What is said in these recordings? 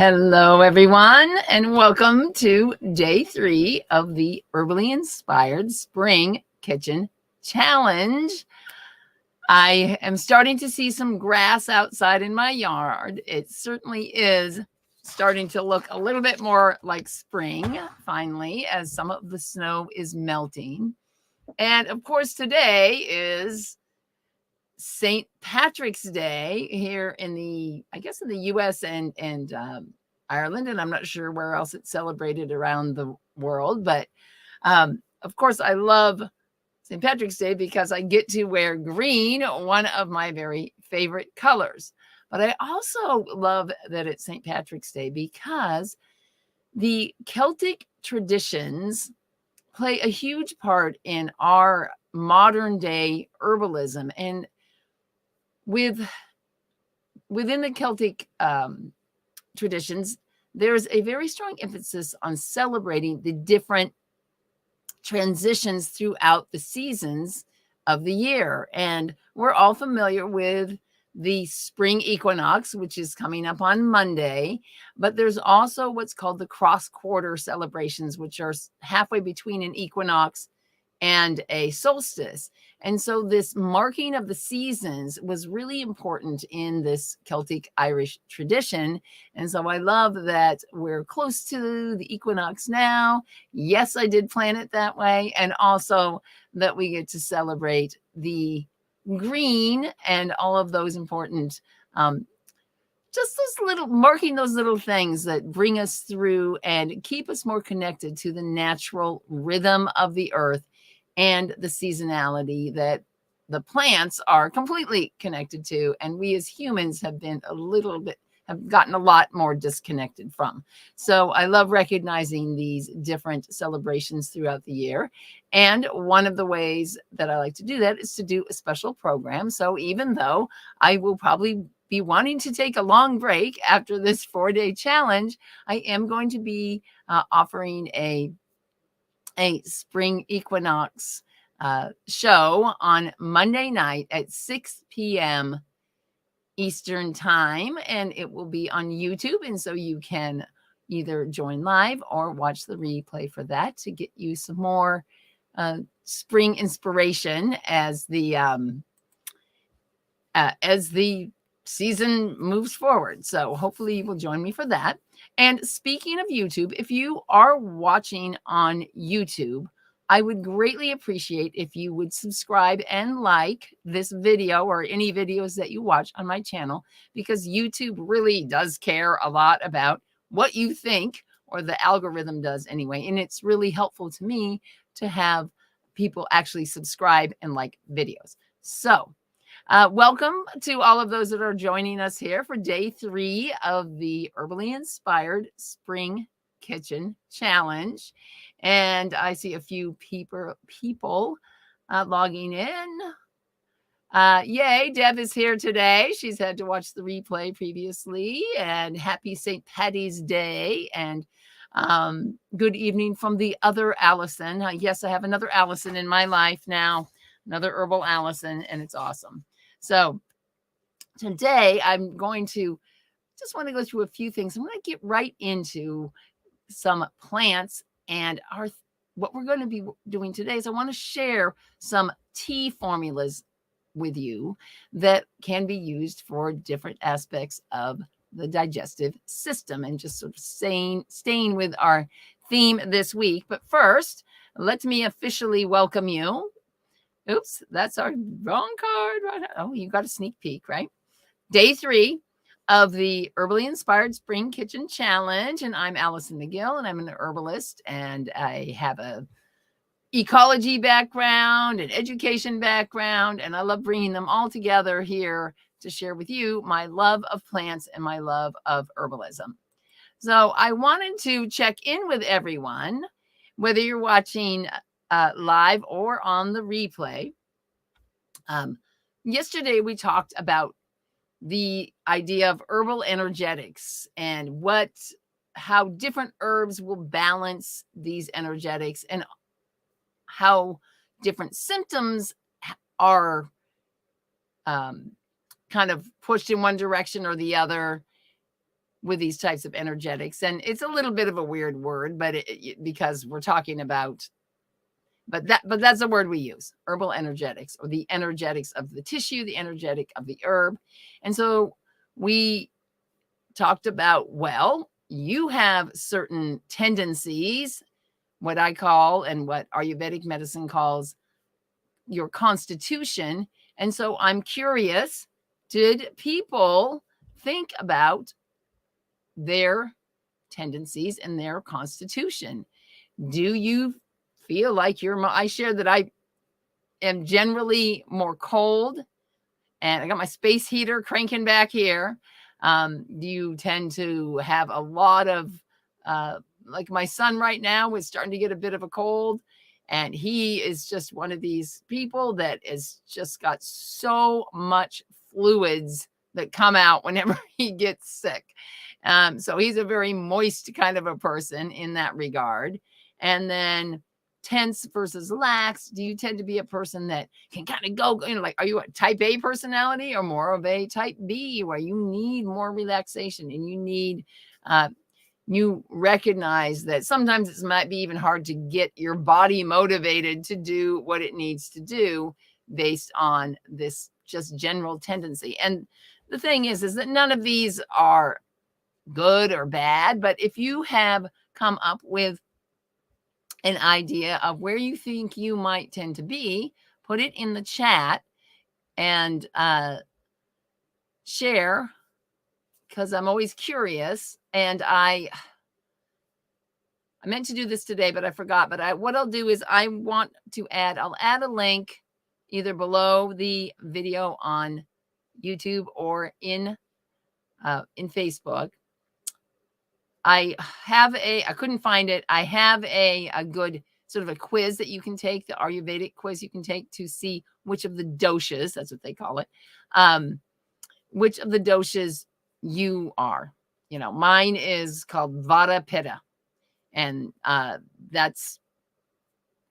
Hello, everyone, and welcome to day 3 of the Herbally-Inspired Spring Kitchen Challenge. I am starting to see some grass outside in my yard. It certainly is starting to look a little bit more like spring, finally, as some of the snow is melting. And of course, today is St. Patrick's Day here in the U.S. and Ireland, and I'm not sure where else it's celebrated around the world. But of course, I love St. Patrick's Day because I get to wear green, one of my very favorite colors. But I also love that it's St. Patrick's Day because the Celtic traditions play a huge part in our modern day herbalism. And within the Celtic traditions, there's a very strong emphasis on celebrating the different transitions throughout the seasons of the year. And we're all familiar with the spring equinox, which is coming up on Monday, but there's also what's called the cross-quarter celebrations, which are halfway between an equinox and a solstice. And so this marking of the seasons was really important in this Celtic Irish tradition. And so I love that we're close to the equinox now. Yes, I did plan it that way. And also that we get to celebrate the green and all of those important just those little marking those little things that bring us through and keep us more connected to the natural rhythm of the earth and the seasonality that the plants are completely connected to, and we as humans have gotten a lot more disconnected from. So I love recognizing these different celebrations throughout the year. And one of the ways that I like to do that is to do a special program. So even though I will probably be wanting to take a long break after this 4-day challenge, I am going to be offering a spring equinox show on Monday night at 6 p.m. Eastern time, and it will be on YouTube. And so you can either join live or watch the replay for that to get you some more spring inspiration as the season moves forward. So hopefully you will join me for that. And speaking of YouTube, if you are watching on YouTube, I would greatly appreciate if you would subscribe and like this video or any videos that you watch on my channel, because YouTube really does care a lot about what you think, or the algorithm does anyway. And it's really helpful to me to have people actually subscribe and like videos. So welcome to all of those that are joining us here for day 3 of the Herbally-Inspired Spring Kitchen Challenge. And I see a few people logging in. Yay, Deb is here today. She's had to watch the replay previously. And happy St. Patty's Day. And good evening from the other Allison. Yes, I have another Allison in my life now, another herbal Allison, and it's awesome. So today I'm going to just want to go through a few things. I'm going to get right into some plants, and what we're going to be doing today is I want to share some tea formulas with you that can be used for different aspects of the digestive system, and just sort of staying with our theme this week. But first, let me officially welcome you. Oops, that's our wrong card. Oh, you got a sneak peek, right? Day 3 of the Herbally-Inspired Spring Kitchen Challenge. And I'm Allison McGill, and I'm an herbalist, and I have a ecology background and education background, and I love bringing them all together here to share with you my love of plants and my love of herbalism. So I wanted to check in with everyone, whether you're watching live or on the replay. Yesterday we talked about the idea of herbal energetics and how different herbs will balance these energetics, and how different symptoms are kind of pushed in one direction or the other with these types of energetics. And it's a little bit of a weird word, but because we're talking about, but that's a word we use, herbal energetics, or the energetics of the tissue, the energetic of the herb. And so we talked about, well, you have certain tendencies, what I call and what Ayurvedic medicine calls your constitution. And so I'm curious, did people think about their tendencies and their constitution? Do you feel like I share that I am generally more cold, and I got my space heater cranking back here. You tend to have a lot of, like my son right now is starting to get a bit of a cold, and he is just one of these people that has just got so much fluids that come out whenever he gets sick. So he's a very moist kind of a person in that regard. And then tense versus lax. Do you tend to be a person that can kind of go, like, are you a type A personality or more of a type B, where you need more relaxation and you need, you recognize that sometimes it might be even hard to get your body motivated to do what it needs to do based on this just general tendency. And the thing is that none of these are good or bad, but if you have come up with an idea of where you think you might tend to be, put it in the chat and share, because I'm always curious. And I meant to do this today, but I forgot. But what I'll do is I'll add a link either below the video on YouTube or in Facebook. I couldn't find it. I have a good sort of a quiz that you can take, the Ayurvedic quiz you can take to see which of the doshas, that's what they call it, which of the doshas you are. Mine is called Vata Pitta. And that's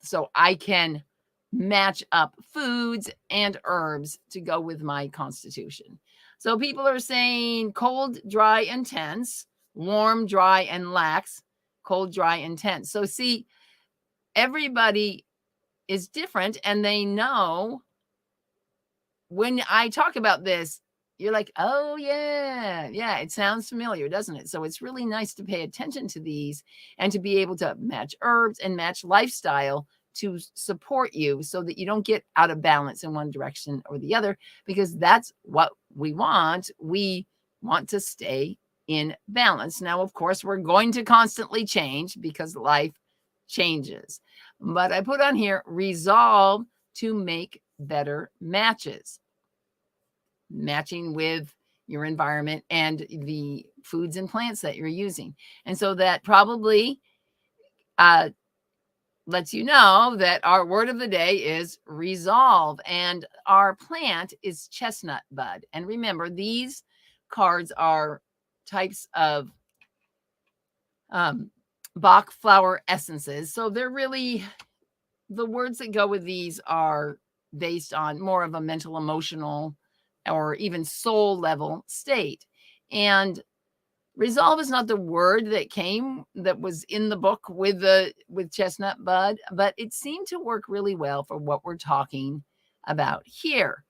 so I can match up foods and herbs to go with my constitution. So people are saying cold, dry, and tense, warm, dry, and lax, cold, dry, and tense. So see, everybody is different, and they know when I talk about this, you're like, oh, yeah, it sounds familiar, doesn't it? So it's really nice to pay attention to these and to be able to match herbs and match lifestyle to support you so that you don't get out of balance in one direction or the other, because that's what we want. We want to stay in balance. Now, of course, we're going to constantly change because life changes. But I put on here, resolve to make better matches, matching with your environment and the foods and plants that you're using. And so that probably lets you know that our word of the day is resolve, and our plant is chestnut bud. And remember, these cards are types of Bach flower essences. So they're really, the words that go with these are based on more of a mental, emotional, or even soul level state. And resolve is not the word that was in the book with chestnut bud, but it seemed to work really well for what we're talking about here.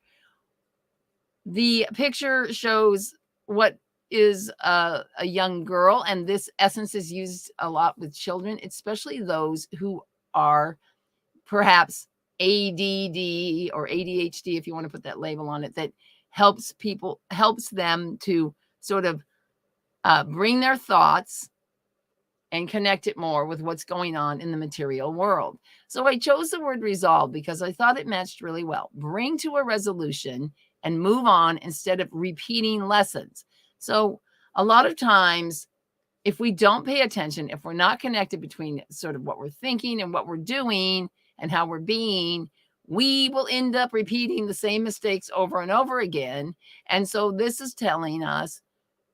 The picture shows what is a young girl, and this essence is used a lot with children, especially those who are perhaps ADD or ADHD, if you want to put that label on it, that helps them to sort of bring their thoughts and connect it more with what's going on in the material world. So I chose the word resolve because I thought it matched really well. Bring to a resolution and move on instead of repeating lessons. So a lot of times, if we don't pay attention, if we're not connected between sort of what we're thinking and what we're doing and how we're being, we will end up repeating the same mistakes over and over again. And so this is telling us,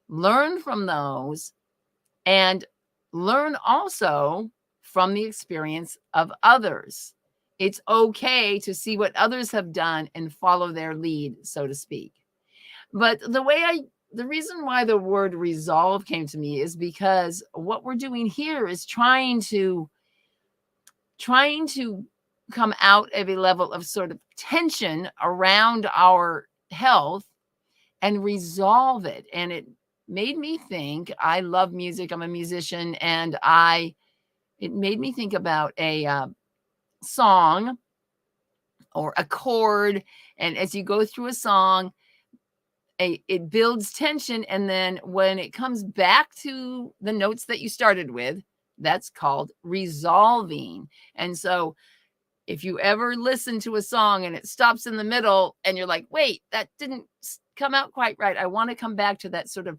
learn from those and learn also from the experience of others. It's okay to see what others have done and follow their lead, so to speak. But the way I the reason why the word resolve came to me is because what we're doing here is trying to come out of a level of sort of tension around our health and resolve it. And it made me think, I love music. I'm a musician, and it made me think about a song or a chord. And as you go through a song, it builds tension. And then when it comes back to the notes that you started with, that's called resolving. And so if you ever listen to a song and it stops in the middle and you're like, wait, that didn't come out quite right, I want to come back to that sort of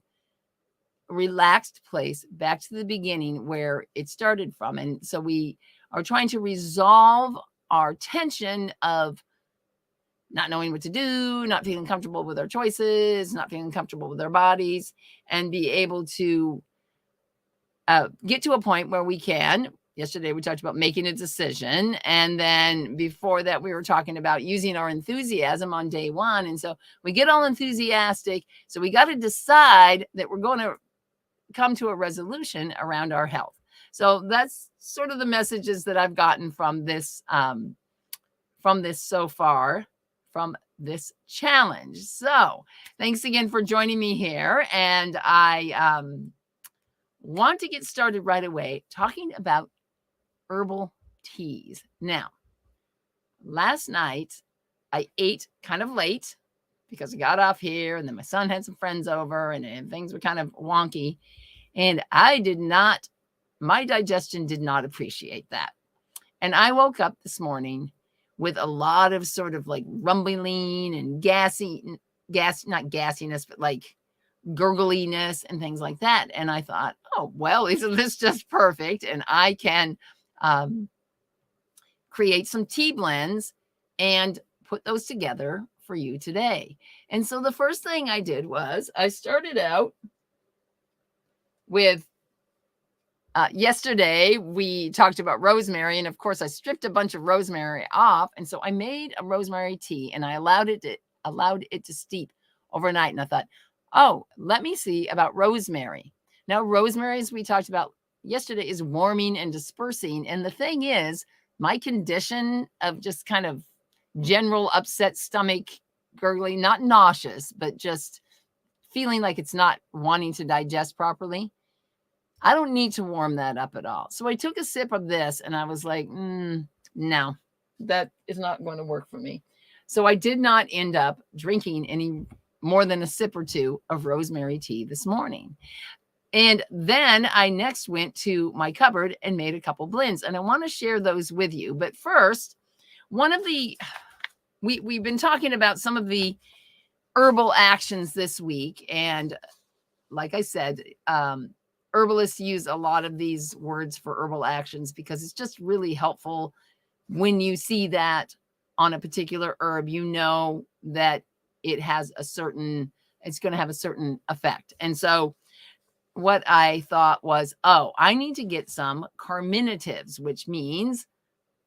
relaxed place, back to the beginning where it started from. And so we are trying to resolve our tension of not knowing what to do, not feeling comfortable with our choices, not feeling comfortable with our bodies, and be able to get to a point where we can. Yesterday, we talked about making a decision. And then before that, we were talking about using our enthusiasm on day one. And so we get all enthusiastic. So we got to decide that we're going to come to a resolution around our health. So that's sort of the messages that I've gotten from this so far, from this challenge. So thanks again for joining me here. And I want to get started right away talking about herbal teas. Now, last night I ate kind of late because I got off here and then my son had some friends over and things were kind of wonky. And my digestion did not appreciate that. And I woke up this morning with a lot of sort of like rumbling and not gassiness, but like gurgliness and things like that. And I thought, oh, well, isn't this just perfect? And I can create some tea blends and put those together for you today. And so the first thing I did was I started out with yesterday we talked about rosemary, and of course I stripped a bunch of rosemary off, and so I made a rosemary tea and I allowed it to steep overnight. And I thought, oh, let me see about rosemary. Now, rosemary, as we talked about yesterday, is warming and dispersing. And the thing is, my condition of just kind of general upset stomach, gurgling, not nauseous, but just feeling like it's not wanting to digest properly, I don't need to warm that up at all. So I took a sip of this and I was like, no, that is not going to work for me. So I did not end up drinking any more than a sip or two of rosemary tea this morning. And then I next went to my cupboard and made a couple blends, and I want to share those with you. But first, we've been talking about some of the herbal actions this week. And like I said, herbalists use a lot of these words for herbal actions because it's just really helpful when you see that on a particular herb, you know that it's going to have a certain effect. And so what I thought was, I need to get some carminatives, which means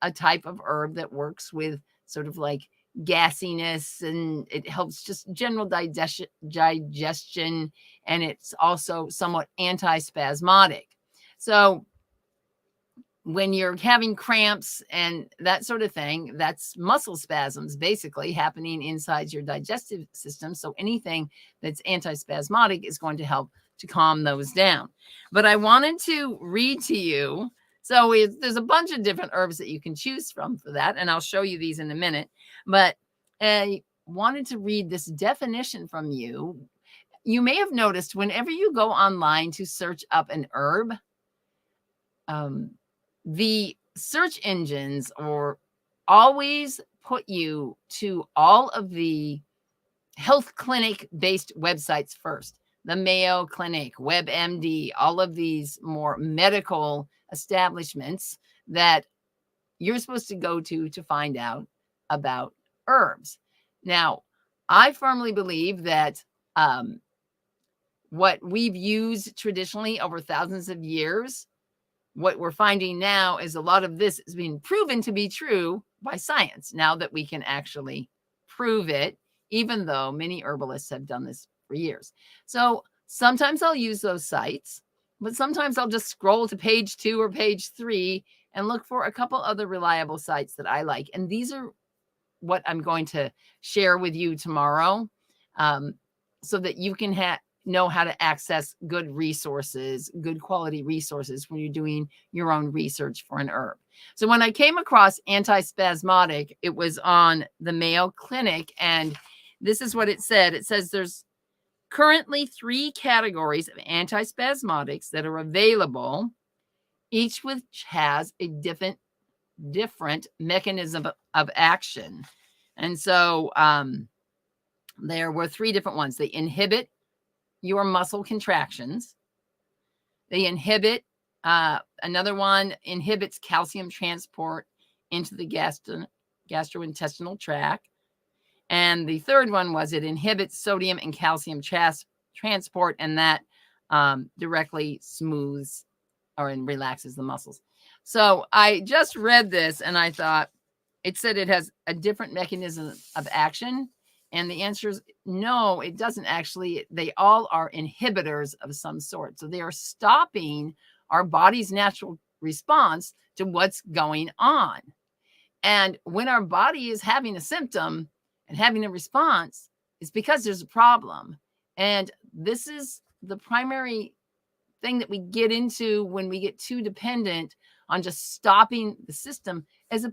a type of herb that works with sort of like gassiness, and it helps just general digestion, and it's also somewhat antispasmodic. So when you're having cramps and that sort of thing, that's muscle spasms basically happening inside your digestive system. So anything that's antispasmodic is going to help to calm those down. But I wanted to read to you. So there's a bunch of different herbs that you can choose from for that, and I'll show you these in a minute. But I wanted to read this definition from you. You may have noticed whenever you go online to search up an herb, the search engines always put you to all of the health clinic-based websites first. The Mayo Clinic, WebMD, all of these more medical establishments that you're supposed to go to find out about herbs. Now, I firmly believe that what we've used traditionally over thousands of years, what we're finding now is a lot of this is being proven to be true by science now that we can actually prove it, even though many herbalists have done this for years. So sometimes I'll use those sites, but sometimes I'll just scroll to page 2 or page 3 and look for a couple other reliable sites that I like. And these are what I'm going to share with you tomorrow, so that you can know how to access good resources, good quality resources when you're doing your own research for an herb. So when I came across antispasmodic, it was on the Mayo Clinic, and this is what it said. It says there's currently 3 categories of antispasmodics that are available, each which has a different mechanism of action. And so there were 3 different ones. They inhibit your muscle contractions. They inhibit, another one inhibits calcium transport into the gastrointestinal tract. And the third one was it inhibits sodium and calcium transport, and that directly smooths or relaxes the muscles. So I just read this and I thought, it said it has a different mechanism of action. And the answer is no, it doesn't actually. They all are inhibitors of some sort. So they are stopping our body's natural response to what's going on. And when our body is having a symptom and having a response, it's because there's a problem. And this is the primary thing that we get into when we get too dependent on just stopping the symptom as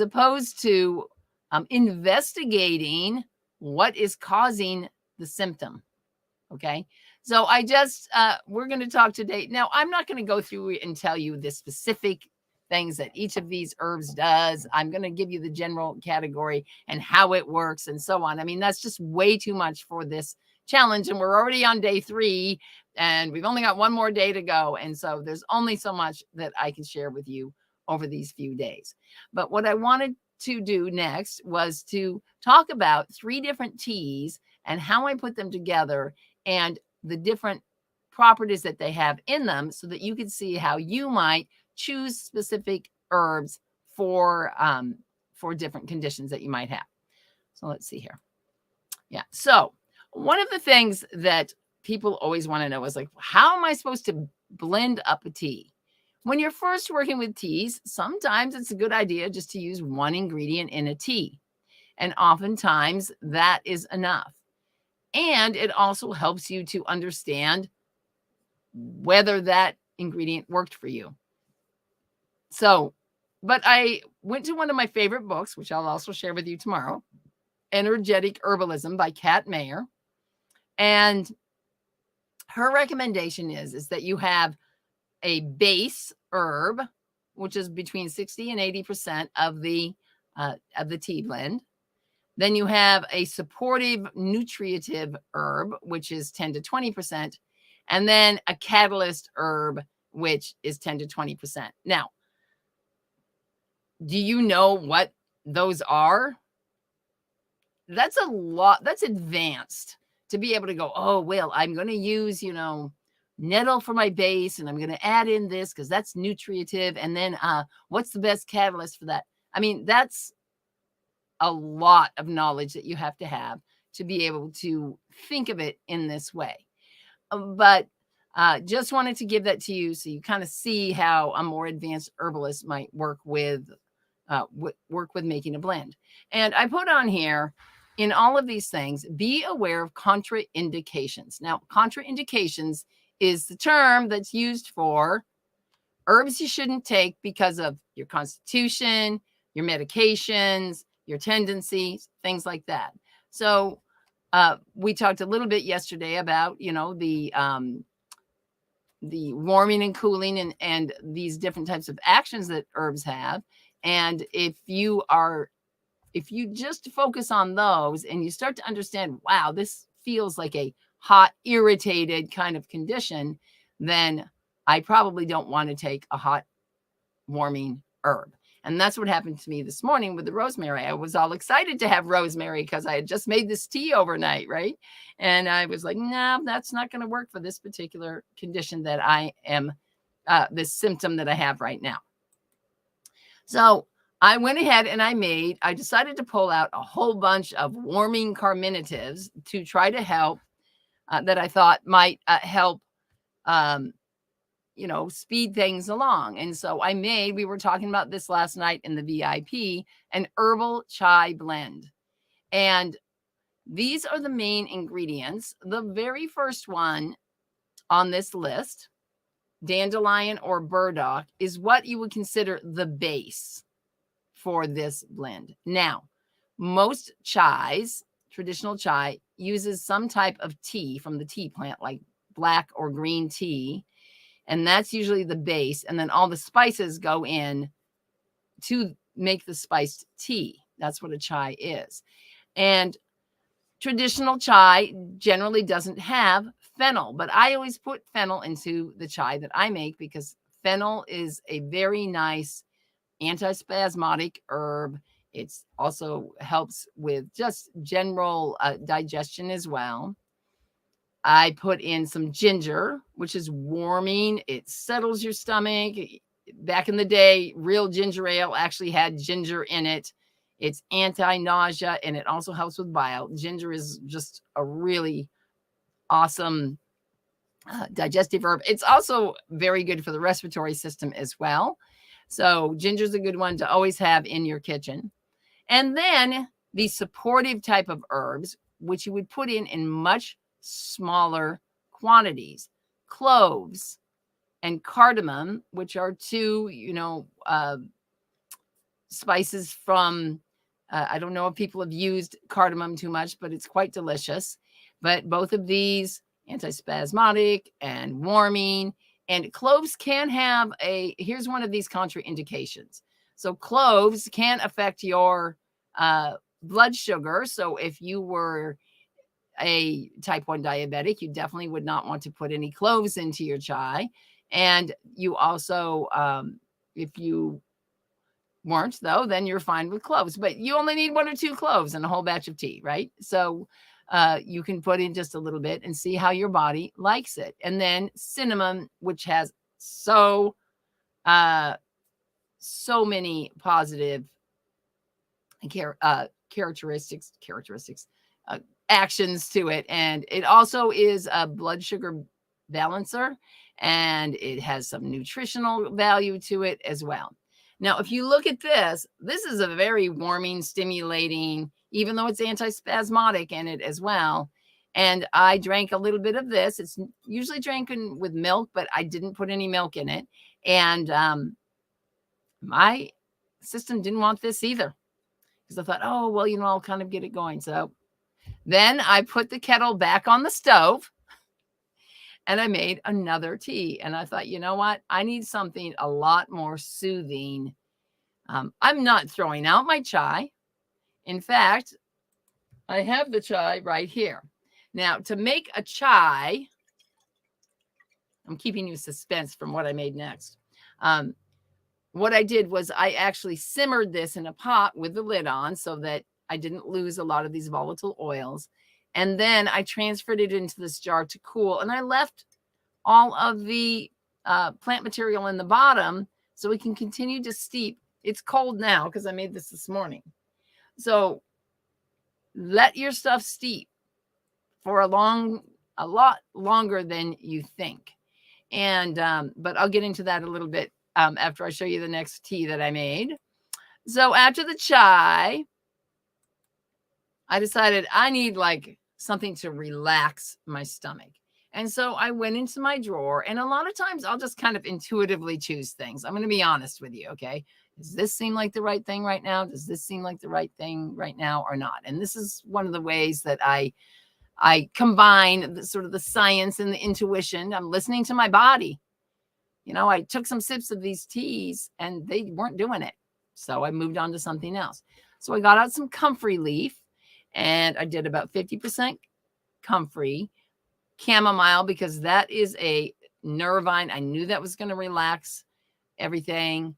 opposed to investigating what is causing the symptom. Okay. So we're going to talk today. Now, I'm not going to go through and tell you the specific things that each of these herbs does. I'm going to give you the general category and how it works and so on. I mean, that's just way too much for this challenge. And we're already on day 3 and we've only got one more day to go. And so there's only so much that I can share with you over these few days. But what I wanted to do next was to talk about 3 different teas and how I put them together and the different properties that they have in them, so that you can see how you might choose specific herbs for different conditions that you might have. So let's see here. Yeah. So one of the things that people always want to know is like, how am I supposed to blend up a tea? When you're first working with teas, sometimes it's a good idea just to use one ingredient in a tea. And oftentimes that is enough. And it also helps you to understand whether that ingredient worked for you. So, but I went to one of my favorite books, which I'll also share with you tomorrow, Energetic Herbalism by Kat Mayer. And her recommendation is that you have a base herb, which is between 60 and 80% of the tea blend. Then you have a supportive nutritive herb, which is 10 to 20%. And then a catalyst herb, which is 10 to 20%. Now, do you know what those are? That's a lot. That's advanced to be able to go, oh, well, I'm going to use, nettle for my base, and I'm going to add in this because that's nutritive. And then what's the best catalyst for that? I mean, that's a lot of knowledge that you have to be able to think of it in this way. But just wanted to give that to you so you kind of see how a more advanced herbalist might work with making a blend. And I put on here, in all of these things, be aware of contraindications. Now, contraindications is the term that's used for herbs you shouldn't take because of your constitution, your medications, your tendencies, things like that. So we talked a little bit yesterday about, the warming and cooling and these different types of actions that herbs have. And if you just focus on those and you start to understand, wow, this feels like a hot, irritated kind of condition, then I probably don't want to take a hot, warming herb. And that's what happened to me this morning with the rosemary. I was all excited to have rosemary because I had just made this tea overnight, right? And I was like, no, that's not going to work for this particular condition that I am, this symptom that I have right now. So I went ahead and I decided to pull out a whole bunch of warming carminatives to try to help, that I thought might help, um, speed things along. And so we were talking about this last night in the VIP, an herbal chai blend. And these are the main ingredients. The very first one on this list, dandelion or burdock, is what you would consider the base for this blend. Now, most chais, traditional chai, uses some type of tea from the tea plant, like black or green tea, and that's usually the base. And then all the spices go in to make the spiced tea. That's what a chai is. And traditional chai generally doesn't have fennel, but I always put fennel into the chai that I make because fennel is a very nice antispasmodic herb. It also helps with just general digestion as well. I put in some ginger, which is warming. It settles your stomach. Back in the day, real ginger ale actually had ginger in it. It's anti-nausea, and it also helps with bile. Ginger is just a really awesome digestive herb. It's also very good for the respiratory system as well. So ginger is a good one to always have in your kitchen. And then the supportive type of herbs, which you would put in much smaller quantities: cloves and cardamom, which are two, spices from, I don't know if people have used cardamom too much, but it's quite delicious. But both of these, antispasmodic and warming. And cloves can have here's one of these contraindications. So cloves can affect your blood sugar. So if you were a type 1 diabetic, you definitely would not want to put any cloves into your chai. And you also, if you weren't, though, then you're fine with cloves. But you only need 1 or 2 cloves in a whole batch of tea, right? So you can put in just a little bit and see how your body likes it. And then cinnamon, which has so many positive characteristics, actions to it. And it also is a blood sugar balancer, and it has some nutritional value to it as well. Now, if you look at this is a very warming, stimulating, even though it's antispasmodic in it as well. And I drank a little bit of this. It's usually drinking with milk, but I didn't put any milk in it. And my system didn't want this either, because I thought, oh, well, I'll kind of get it going. So then I put the kettle back on the stove and I made another tea. And I thought, you know what? I need something a lot more soothing. I'm not throwing out my chai. In fact, I have the chai right here. Now, to make a chai, I'm keeping you suspense from what I made next. What I did was I actually simmered this in a pot with the lid on so that I didn't lose a lot of these volatile oils. And then I transferred it into this jar to cool. And I left all of the plant material in the bottom so we can continue to steep. It's cold now because I made this morning. So let your stuff steep for a lot longer than you think. And but I'll get into that a little bit after I show you the next tea that I made. So after the chai, I decided I need like something to relax my stomach. And so I went into my drawer, and a lot of times I'll just kind of intuitively choose things. I'm going to be honest with you. Okay. Does this seem like the right thing right now? Does this seem like the right thing right now or not? And this is one of the ways that I combine the science and the intuition. I'm listening to my body. I took some sips of these teas and they weren't doing it. So I moved on to something else. So I got out some comfrey leaf, and I did about 50% comfrey, chamomile, because that is a nervine. I knew that was going to relax everything.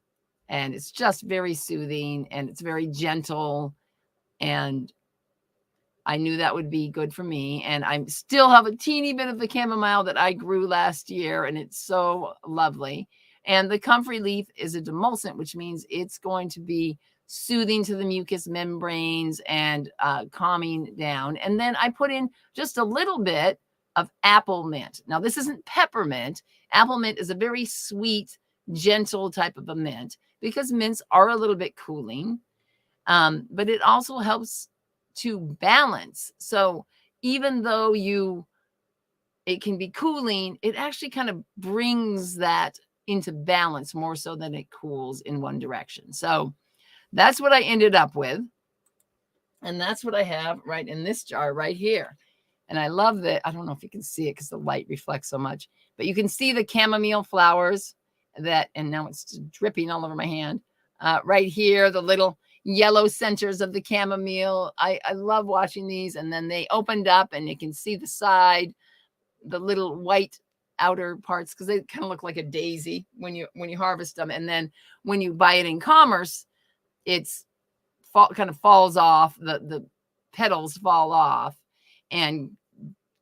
And it's just very soothing, and it's very gentle. And I knew that would be good for me. And I still have a teeny bit of the chamomile that I grew last year, and it's so lovely. And the comfrey leaf is a demulcent, which means it's going to be soothing to the mucous membranes and calming down. And then I put in just a little bit of apple mint. Now, this isn't peppermint. Apple mint is a very sweet, gentle type of a mint because mints are a little bit cooling, but it also helps to balance. So even though it can be cooling, it actually kind of brings that into balance more so than it cools in one direction. So that's what I ended up with. And that's what I have right in this jar right here. And I love that. I don't know if you can see it because the light reflects so much, but you can see the chamomile flowers and now it's dripping all over my hand. Right here, the little yellow centers of the chamomile. I love watching these. And then they opened up and you can see the side, the little white outer parts, because they kind of look like a daisy when you harvest them. And then when you buy it in commerce, it's kind of falls off, the petals fall off and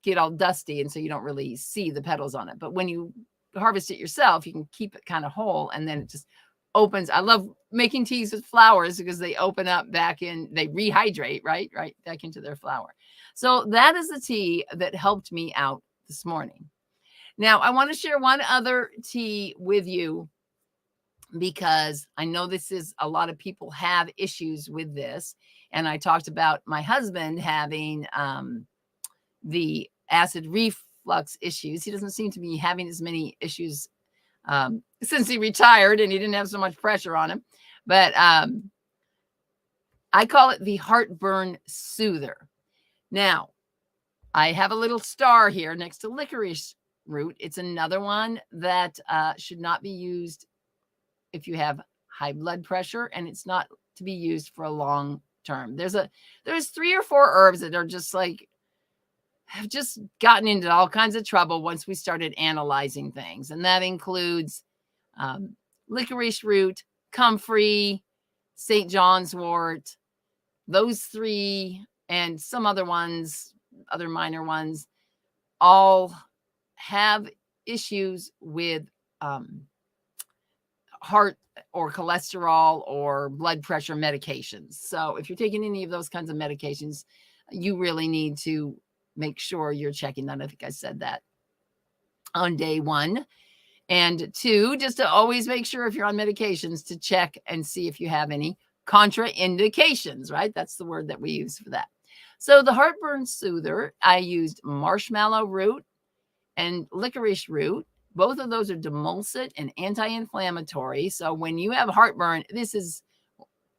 get all dusty, and so you don't really see the petals on it. But when you harvest it yourself, you can keep it kind of whole, and then it just opens. I love making teas with flowers because they open up back in, they rehydrate right back into their flower. So that is the tea that helped me out this morning. Now I want to share one other tea with you because I know this is a lot of people have issues with this. And I talked about my husband having the acid reflux issues. He doesn't seem to be having as many issues since he retired and he didn't have so much pressure on him. But I call it the heartburn soother. Now, I have a little star here next to licorice root. It's another one that should not be used if you have high blood pressure, and it's not to be used for a long term. There's 3 or 4 herbs that are just like, have just gotten into all kinds of trouble once we started analyzing things. And that includes licorice root, comfrey, St. John's wort, those 3, and some other ones, other minor ones, all have issues with heart or cholesterol or blood pressure medications. So if you're taking any of those kinds of medications, you really need to make sure you're checking that. I think I said that on day 1. And 2, just to always make sure if you're on medications to check and see if you have any contraindications, right? That's the word that we use for that. So the heartburn soother, I used marshmallow root and licorice root. Both of those are demulcent and anti-inflammatory. So when you have heartburn, this is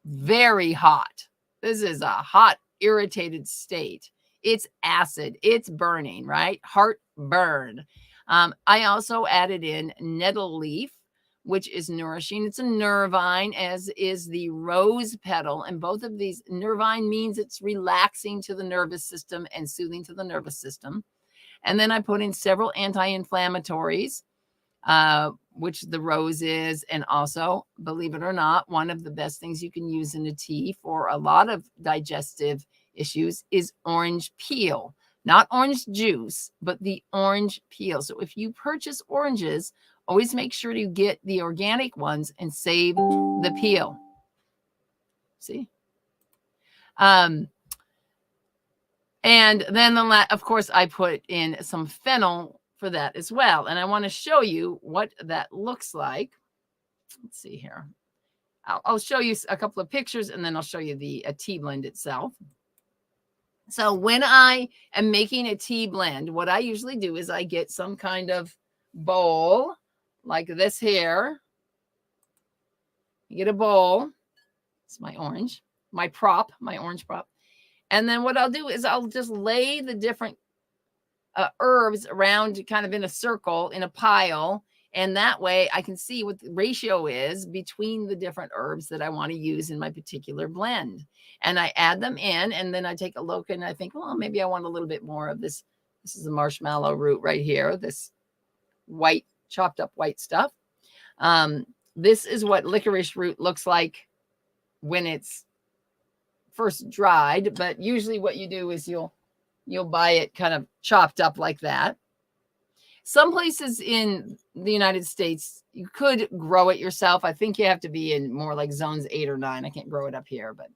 very hot. This is a hot, irritated state. It's acid. It's burning, right? Heartburn. I also added in nettle leaf, which is nourishing. It's a nervine, as is the rose petal. And both of these, nervine means it's relaxing to the nervous system and soothing to the nervous system. And then I put in several anti-inflammatories, which the rose is. And also, believe it or not, one of the best things you can use in a tea for a lot of digestive issues is orange peel. Not orange juice, but the orange peel. So if you purchase oranges, always make sure to get the organic ones and save the peel. See? And then, of course, I put in some fennel for that as well. And I want to show you what that looks like. Let's see here. I'll show you a couple of pictures, and then I'll show you the tea blend itself. So when I am making a tea blend, what I usually do is I get some kind of bowl like this here. You get a bowl. It's my orange prop. And then what I'll do is I'll just lay the different herbs around kind of in a circle, in a pile. And that way I can see what the ratio is between the different herbs that I want to use in my particular blend. And I add them in, and then I take a look and I think, well, maybe I want a little bit more of this. This is a marshmallow root right here, this white, chopped up white stuff. This is what licorice root looks like when it's first dried, but usually what you do is you'll buy it kind of chopped up like that. Some places in the United States, you could grow it yourself. I think you have to be in more like zones 8 or 9. I can't grow it up here, but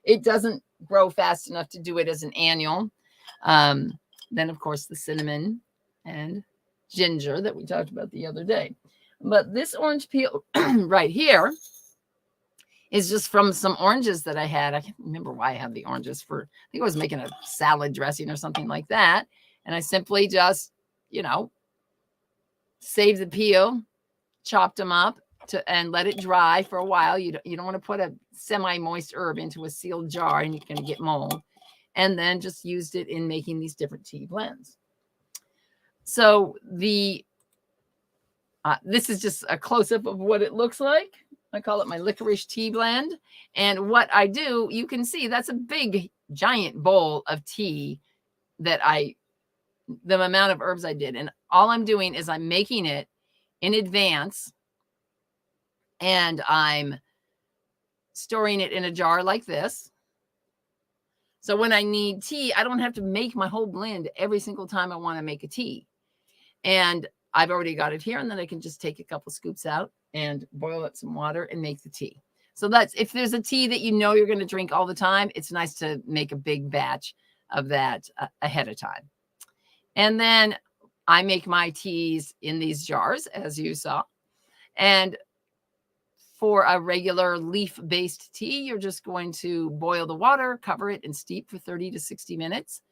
it doesn't grow fast enough to do it as an annual. Then, of course, the cinnamon and ginger that we talked about the other day. But this orange peel right here is just from some oranges that I had. I can't remember why I had the oranges for, I think I was making a salad dressing or something like that. And I simply just, saved the peel, chopped them up and let it dry for a while. You don't want to put a semi-moist herb into a sealed jar and you're going to get mold. And then just used it in making these different tea blends. So this is just a close-up of what it looks like. I call it my licorice tea blend. And what I do, you can see that's a big, giant bowl of tea that the amount of herbs I did. And all I'm doing is I'm making it in advance and I'm storing it in a jar like this. So when I need tea, I don't have to make my whole blend every single time I want to make a tea. And I've already got it here, and then I can just take a couple scoops out and boil up some water and make the tea. So that's, if there's a tea that you're going to drink all the time, it's nice to make a big batch of that ahead of time. And then I make my teas in these jars, as you saw. And for a regular leaf-based tea, you're just going to boil the water, cover it, and steep for 30 to 60 minutes.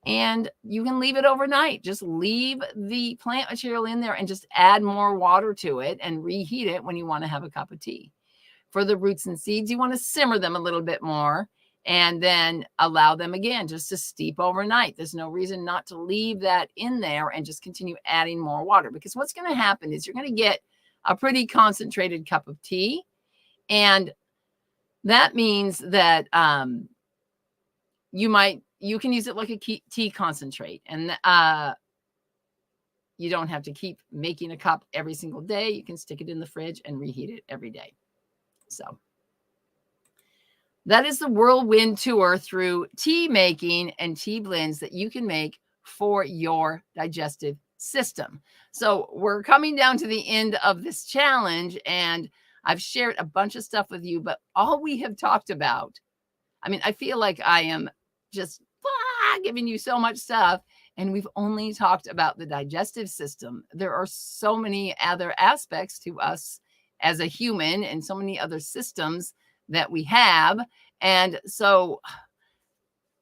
And you can leave it overnight. Just leave the plant material in there and just add more water to it and reheat it when you want to have a cup of tea. For the roots and seeds, you want to simmer them a little bit more and then allow them again just to steep overnight. There's no reason not to leave that in there and just continue adding more water, because what's going to happen is you're going to get a pretty concentrated cup of tea. And that means that you can use it like a tea concentrate, and you don't have to keep making a cup every single day. You can stick it in the fridge and reheat it every day. So that is the whirlwind tour through tea making and tea blends that you can make for your digestive system. So we're coming down to the end of this challenge, and I've shared a bunch of stuff with you, but all we have talked about, I feel like I am just giving you so much stuff, and we've only talked about the digestive system. There are so many other aspects to us as a human and so many other systems that we have. And so,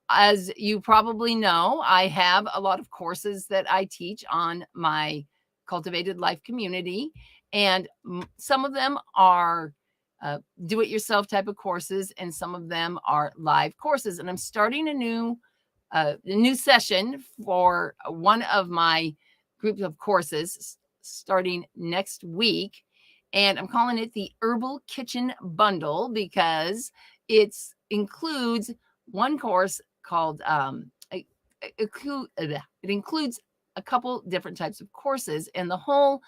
as you probably know, I have a lot of courses that I teach on my Cultivated Life community, and some of them are do-it-yourself type of courses, and some of them are live courses. And I'm starting a new session for one of my groups of courses starting next week, and I'm calling it the Herbal Kitchen Bundle because it includes one course called it includes a couple different types of courses, and the whole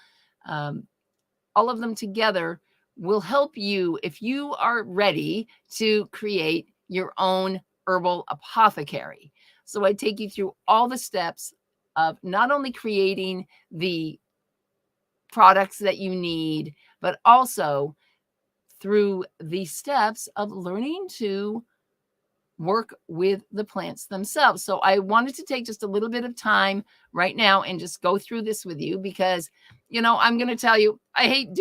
all of them together will help you if you are ready to create your own herbal apothecary. So I take you through all the steps of not only creating the products that you need, but also through the steps of learning to work with the plants themselves. So I wanted to take just a little bit of time right now and just go through this with you because, I'm going to tell you, I hate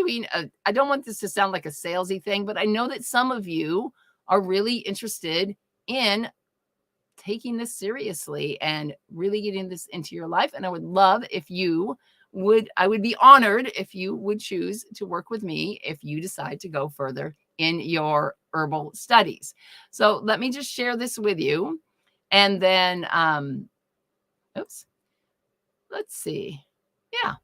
I don't want this to sound like a salesy thing, but I know that some of you are really interested in taking this seriously and really getting this into your life. And I would love if I would be honored if you would choose to work with me if you decide to go further in your herbal studies. So let me just share this with you. And then, let's see. Yeah, I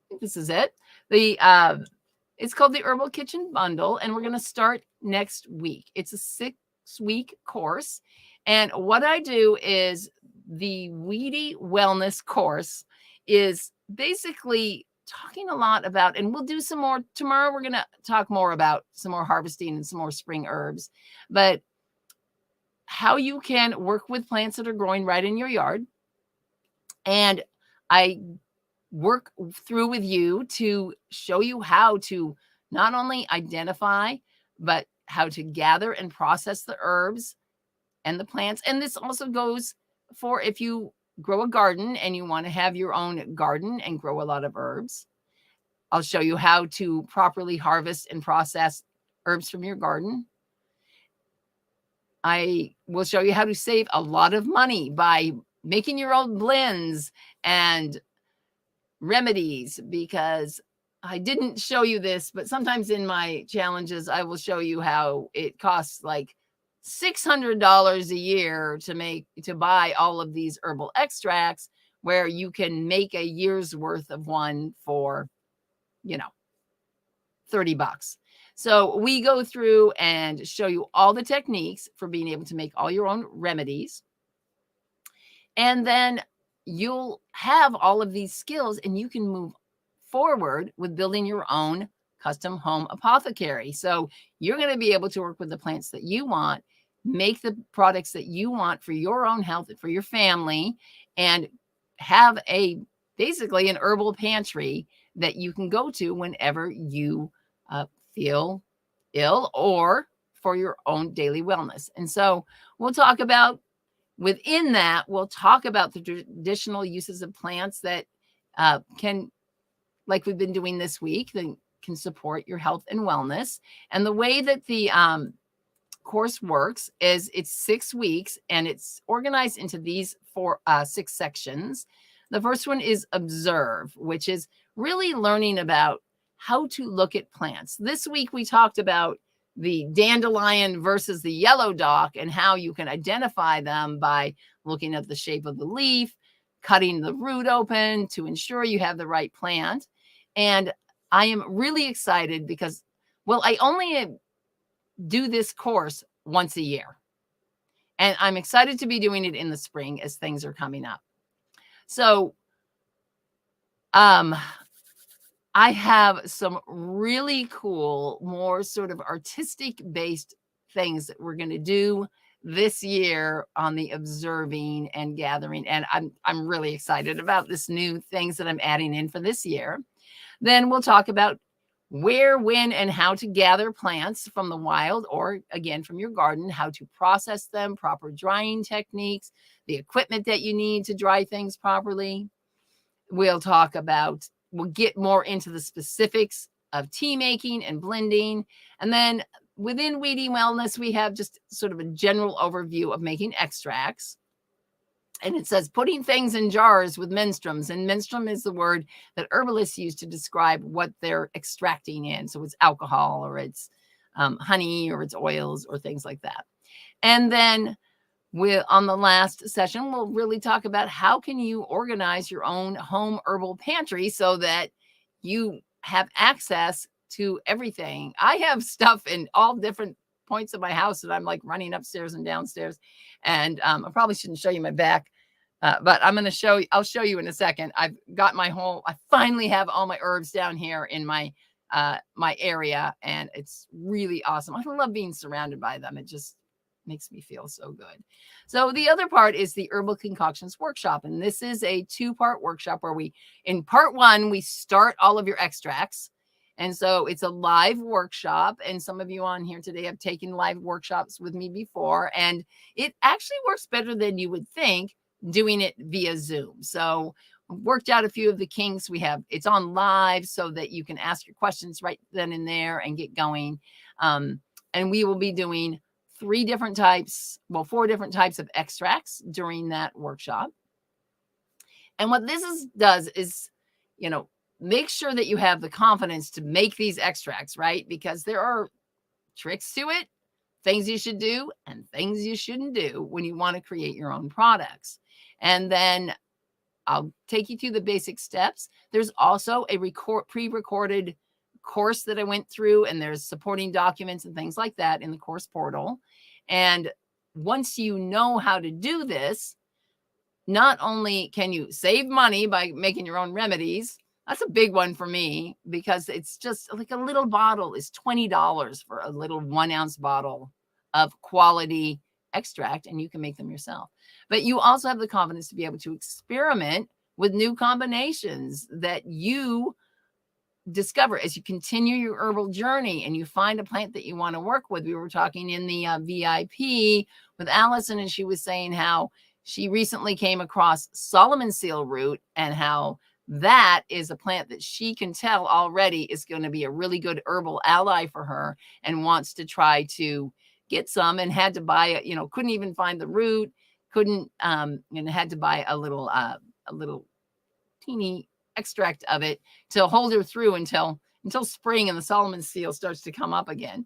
think this is it. It's called the Herbal Kitchen Bundle, and we're going to start next week. It's a 6-week course. And what I do is the Weedy Wellness course is basically talking a lot about, and we'll do some more tomorrow. We're going to talk more about some more harvesting and some more spring herbs, but how you can work with plants that are growing right in your yard. And I work through with you to show you how to not only identify, but how to gather and process the herbs and the plants. And this also goes for if you grow a garden and you want to have your own garden and grow a lot of herbs. I'll show you how to properly harvest and process herbs from your garden. I will show you how to save a lot of money by making your own blends and remedies, because I didn't show you this, but sometimes in my challenges, I will show you how it costs like $600 a year to buy all of these herbal extracts, where you can make a year's worth of one for, 30 bucks. So we go through and show you all the techniques for being able to make all your own remedies. And then you'll have all of these skills and you can move forward with building your own custom home apothecary. So you're going to be able to work with the plants that you want, make the products that you want for your own health and for your family, and have basically an herbal pantry that you can go to whenever you feel ill or for your own daily wellness. And so within that, we'll talk about the traditional uses of plants that can, like we've been doing this week, that can support your health and wellness. And the way that the course works is it's 6 weeks and it's organized into these 6 sections. The first one is observe, which is really learning about how to look at plants. This week we talked about the dandelion versus the yellow dock and how you can identify them by looking at the shape of the leaf, cutting the root open to ensure you have the right plant. And I am really excited because, I only do this course once a year. And I'm excited to be doing it in the spring as things are coming up. So, I have some really cool, more sort of artistic based things that we're going to do this year on the observing and gathering. And I'm really excited about this new things that I'm adding in for this year. Then we'll talk about where, when, and how to gather plants from the wild or, again, from your garden, how to process them, proper drying techniques, the equipment that you need to dry things properly. We'll get more into the specifics of tea making and blending. And then within Weedy Wellness, we have just sort of a general overview of making extracts. And it says putting things in jars with menstruums. And menstruum is the word that herbalists use to describe what they're extracting in. So it's alcohol or it's honey or it's oils or things like that. And then on the last session, we'll really talk about how can you organize your own home herbal pantry so that you have access to everything. I have stuff in all different points of my house that I'm like running upstairs and downstairs. And I probably shouldn't show you my back, but I'll show you in a second. I finally have all my herbs down here in my area, and it's really awesome. I love being surrounded by them. It just makes me feel so good. So the other part is the Herbal Concoctions Workshop. And this is a 2-part workshop where in part 1, we start all of your extracts. And so it's a live workshop. And some of you on here today have taken live workshops with me before. And it actually works better than you would think doing it via Zoom. So worked out a few of the kinks. It's on live so that you can ask your questions right then and there and get going. And we will be doing 4 different types of extracts during that workshop. And what this does is, make sure that you have the confidence to make these extracts, right? Because there are tricks to it, things you should do and things you shouldn't do when you want to create your own products. And then I'll take you through the basic steps. There's also a pre-recorded course that I went through, and there's supporting documents and things like that in the course portal. And once you know how to do this, not only can you save money by making your own remedies, that's a big one for me, because it's just like a little bottle is $20 for a little 1-ounce bottle of quality extract, and you can make them yourself. But you also have the confidence to be able to experiment with new combinations that you discover as you continue your herbal journey and you find a plant that you want to work with. We were talking in the VIP with Allison, and she was saying how she recently came across Solomon seal root and how that is a plant that she can tell already is going to be a really good herbal ally for her, and wants to try to get some, and had to buy it, couldn't even find the root, couldn't, and had to buy a little teeny extract of it to hold her through until spring and the Solomon seal starts to come up again.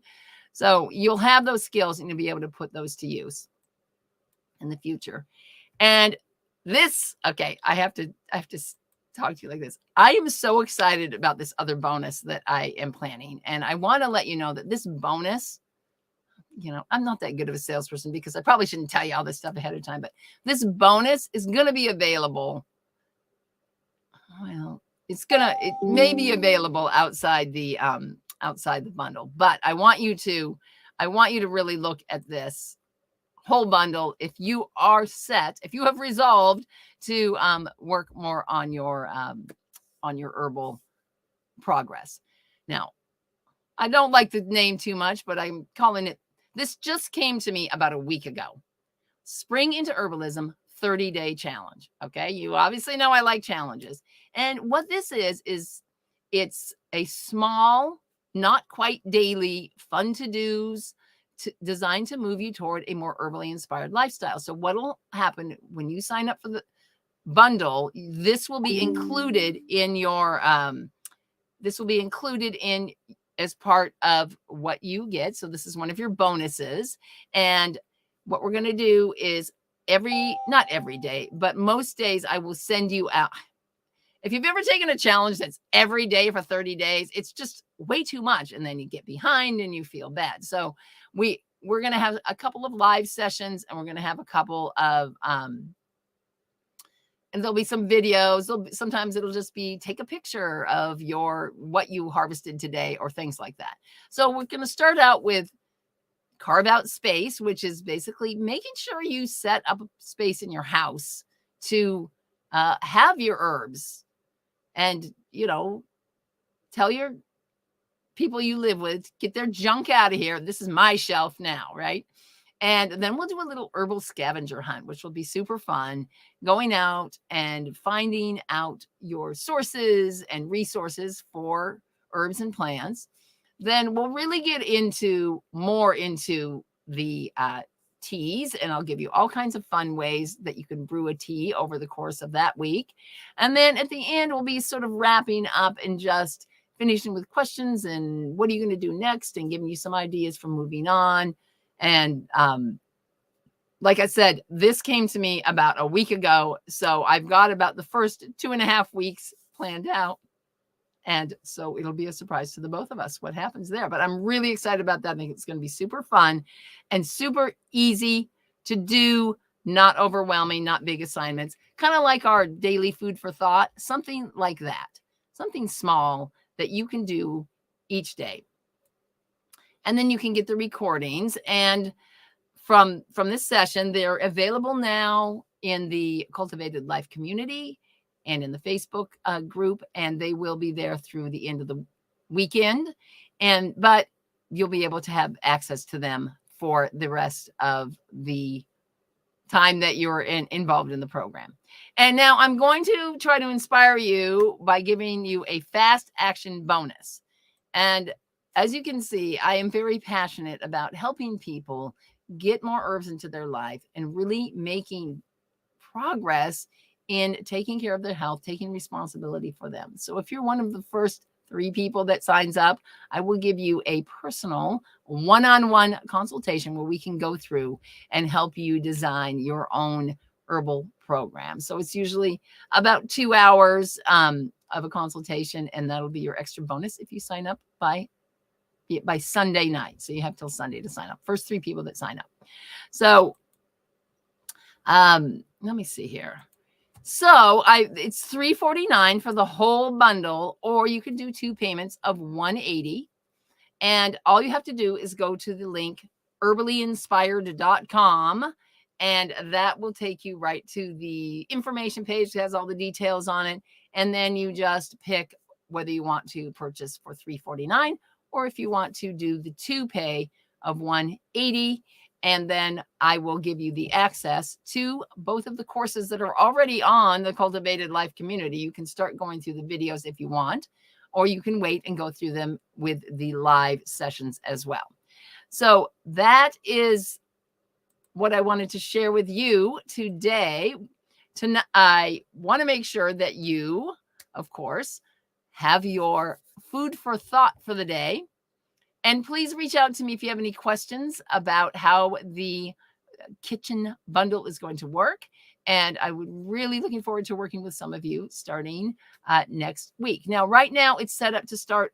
So you'll have those skills and you'll be able to put those to use in the future. And this, okay, I have to talk to you like this. I am so excited about this other bonus that I am planning. And I want to let you know that this bonus, I'm not that good of a salesperson because I probably shouldn't tell you all this stuff ahead of time, but this bonus is going to be available. Well, it may be available outside the bundle, but I want you to really look at this whole bundle. If you are set, if you have resolved to work more on your herbal progress. Now, I don't like the name too much, but I'm calling it, this just came to me about a week ago. Spring into Herbalism 30-day challenge. Okay. You obviously know I like challenges. And what this is it's a small, not quite daily, fun to-dos designed to move you toward a more herbally inspired lifestyle. So what'll happen when you sign up for the bundle, this will be included in your, as part of what you get. So this is one of your bonuses. And what we're going to do is not every day, but most days I will send you out. If you've ever taken a challenge that's every day for 30 days, it's just way too much. And then you get behind and you feel bad. So we're going to have a couple of live sessions, and we're going to have a couple of, and there'll be some videos. Sometimes it'll just be take a picture of what you harvested today or things like that. So we're going to start out with carve out space, which is basically making sure you set up a space in your house to have your herbs, and, tell your people you live with, get their junk out of here. This is my shelf now, right? And then we'll do a little herbal scavenger hunt, which will be super fun, going out and finding out your sources and resources for herbs and plants. Then we'll really get more into the teas, and I'll give you all kinds of fun ways that you can brew a tea over the course of that week. And then at the end, we'll be sort of wrapping up and just finishing with questions and what are you going to do next, and giving you some ideas for moving on. And like I said, this came to me about a week ago. So I've got about the first 2.5 weeks planned out. And so it'll be a surprise to the both of us what happens there. But I'm really excited about that. I think it's going to be super fun and super easy to do, not overwhelming, not big assignments, kind of like our daily food for thought, something like that, something small that you can do each day. And then you can get the recordings. And from this session, they're available now in the Cultivated Life community and in the Facebook group, and they will be there through the end of the weekend. But you'll be able to have access to them for the rest of the time that you're involved in the program. And now I'm going to try to inspire you by giving you a fast action bonus. And as you can see, I am very passionate about helping people get more herbs into their life and really making progress in taking care of their health, taking responsibility for them. So if you're one of the first 3 people that signs up, I will give you a personal one-on-one consultation where we can go through and help you design your own herbal program. So it's usually about 2 hours of a consultation, and that'll be your extra bonus if you sign up by Sunday night. So you have till Sunday to sign up. First 3 people that sign up. So let me see here. So it's $349 for the whole bundle, or you can do 2 payments of $180. And all you have to do is go to the link herbally-inspired.com and that will take you right to the information page that has all the details on it. And then you just pick whether you want to purchase for $349 or if you want to do the 2-pay of $180. And then I will give you the access to both of the courses that are already on the Cultivated Life community. You can start going through the videos if you want, or you can wait and go through them with the live sessions as well. So that is what I wanted to share with you today. I want to make sure that you, of course, have your food for thought for the day. And please reach out to me if you have any questions about how the kitchen bundle is going to work. And I would really looking forward to working with some of you starting next week. Now, right now it's set up to start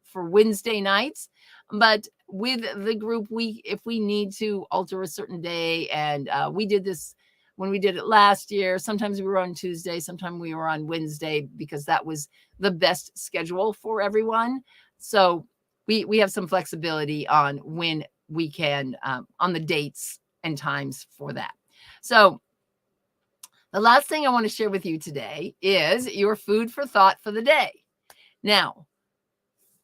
for Wednesday nights, but with the group, if we need to alter a certain day, and we did this when we did it last year. Sometimes we were on Tuesday, sometimes we were on Wednesday because that was the best schedule for everyone. So we have some flexibility on when we can, on the dates and times for that. So the last thing I want to share with you today is your food for thought for the day. Now,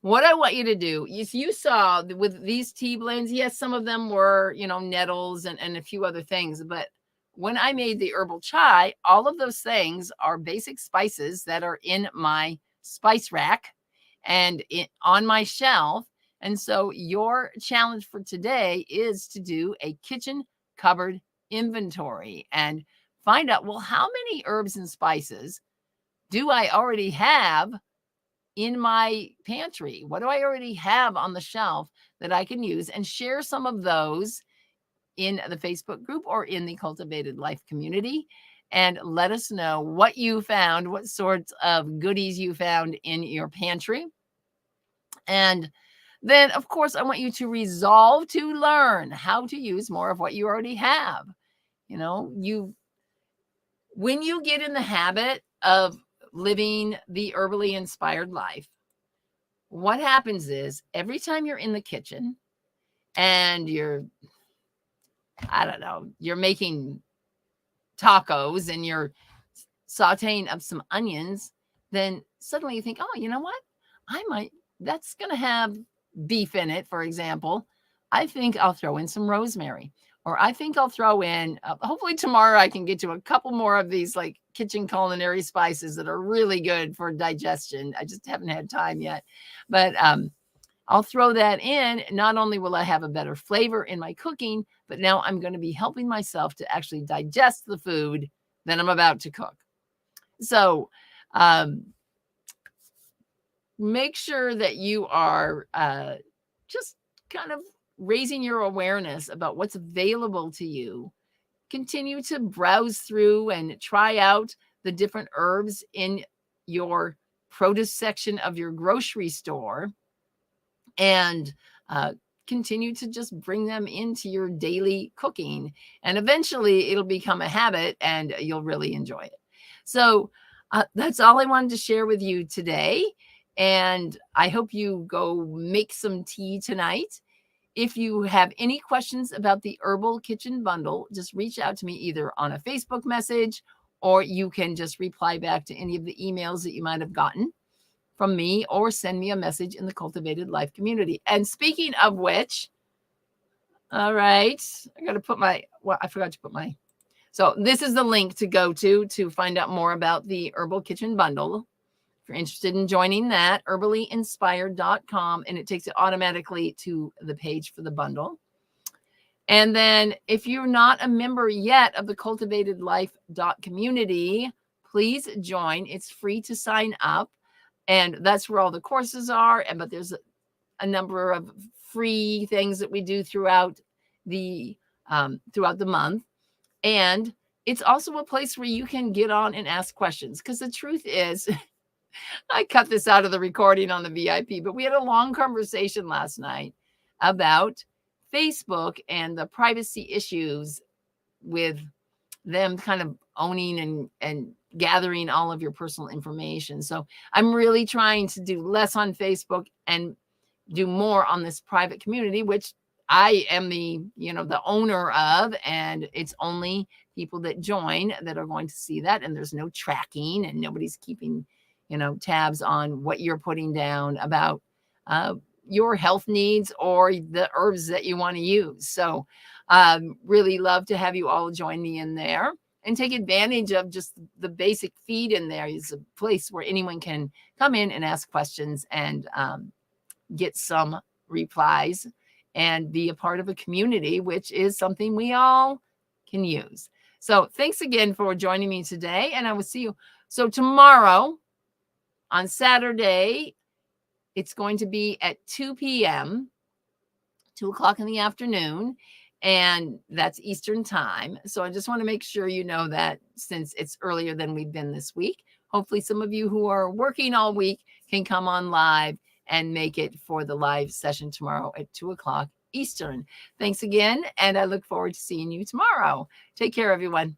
what I want you to do is, you saw with these tea blends, yes, some of them were, nettles and a few other things, but when I made the herbal chai, all of those things are basic spices that are in my spice rack and on my shelf. And so your challenge for today is to do a kitchen cupboard inventory and find out, well, how many herbs and spices do I already have in my pantry? What do I already have on the shelf that I can use, and share some of those in the Facebook group or in the Cultivated Life community, and let us know what you found, what sorts of goodies you found in your pantry. And then, of course, I want you to resolve to learn how to use more of what you already have. When you get in the habit of living the herbally inspired life, what happens is every time you're in the kitchen and you're making tacos and you're sauteing up some onions, then suddenly you think, oh, you know what? That's going to have beef in it, for example. I think I'll throw in some rosemary, or I think I'll throw in, hopefully tomorrow I can get to a couple more of these like kitchen culinary spices that are really good for digestion. I just haven't had time yet, but I'll throw that in. Not only will I have a better flavor in my cooking, but now I'm going to be helping myself to actually digest the food that I'm about to cook. So make sure that you are just kind of raising your awareness about what's available to you. Continue to browse through and try out the different herbs in your produce section of your grocery store, and continue to just bring them into your daily cooking. And eventually it'll become a habit and you'll really enjoy it. So that's all I wanted to share with you today. And I hope you go make some tea tonight. If you have any questions about the Herbal Kitchen Bundle, just reach out to me either on a Facebook message, or you can just reply back to any of the emails that you might have gotten from me, or send me a message in the Cultivated Life community. And speaking of which, all right, I forgot to put my, so this is the link to go to find out more about the Herbal Kitchen Bundle. If you're interested in joining that, herbally-inspired.com, and it takes you automatically to the page for the bundle. And then if you're not a member yet of the Cultivated Life community, please join. It's free to sign up. And that's where all the courses are. But there's a number of free things that we do throughout the month. And it's also a place where you can get on and ask questions. Because the truth is, I cut this out of the recording on the VIP, but we had a long conversation last night about Facebook and the privacy issues with them kind of owning and gathering all of your personal information. So I'm really trying to do less on Facebook and do more on this private community, which I am the owner of, and it's only people that join that are going to see that, and there's no tracking, and nobody's keeping tabs on what you're putting down about your health needs or the herbs that you want to use. So really love to have you all join me in there and take advantage of just the basic feed in there. Is a place where anyone can come in and ask questions and get some replies and be a part of a community, which is something we all can use. So thanks again for joining me today, and I will see you. So tomorrow on Saturday, it's going to be at 2 p.m., 2 o'clock in the afternoon, and that's Eastern time. So I just want to make sure you know that, since it's earlier than we've been this week. Hopefully some of you who are working all week can come on live and make it for the live session tomorrow at 2 o'clock Eastern. Thanks again, and I look forward to seeing you tomorrow. Take care, everyone.